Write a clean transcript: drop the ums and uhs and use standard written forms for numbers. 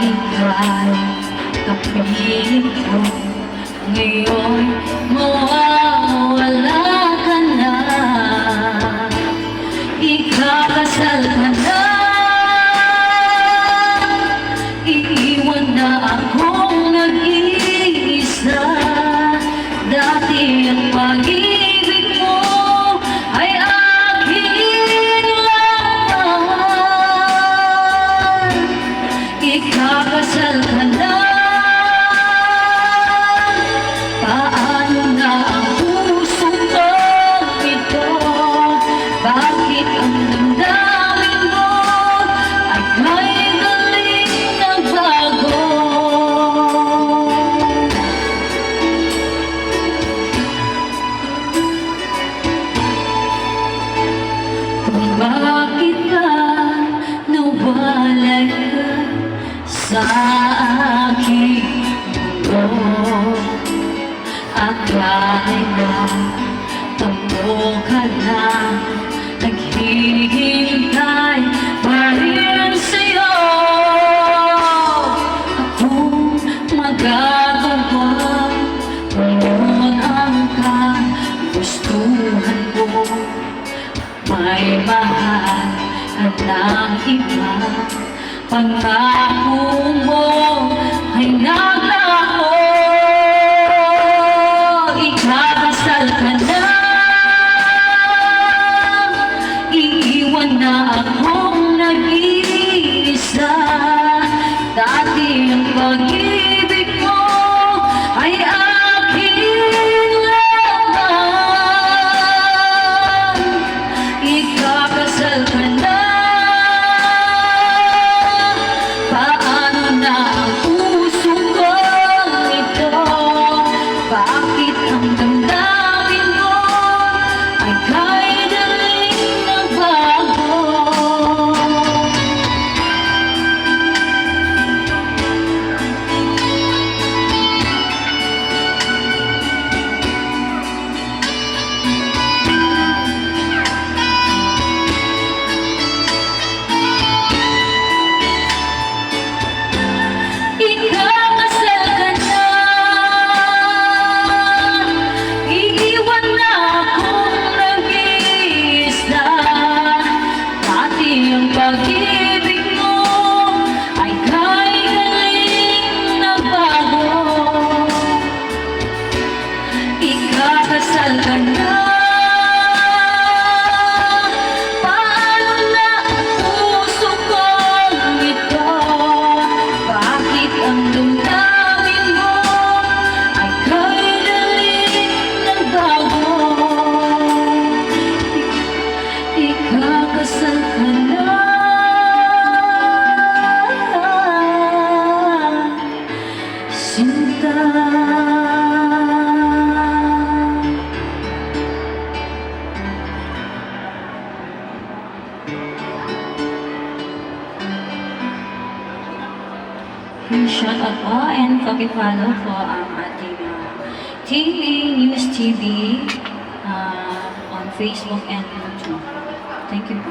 ika'y kapiling ko, ngayon mawawala ka na. Ikakasal ka na, iiwan na akong nag-iisa. Dati ang pag-ibig mo ay akin lang. Ikakasal ka na, paano na ang puso kong ito? Bakit ang damdamin mo ay may galing nagbago? Kung bakit ka nawalay ka sa aking mundo, akala na tampo ka na, naghihintay pa rin sa'yo. Akong magagawa kung yun ang kagustuhan mo. May mahal ka ng iba, pangako mo ay naglaho. Ikakasal ka na, iiwan na akong nag-iisa. Dati ang pag-ibig mo ay akin lang. Ikakasal ka na, paano na ang puso kong ito? Bakit ang damdamin mo ay kay daling nagbago? Ikakasal ka na, iiwan na akong nag-iisa. Dati ang pag-ibig mo ay kay galing nagbago. Ikakasal ka na, paano na ang puso kong ito? Bakit ang damdamin mo ay kay daling nagbago? Ikakasal ka na, sinta. Shout out po and pakipollow po ang ating TV News TV on Facebook and YouTube. Thank you po.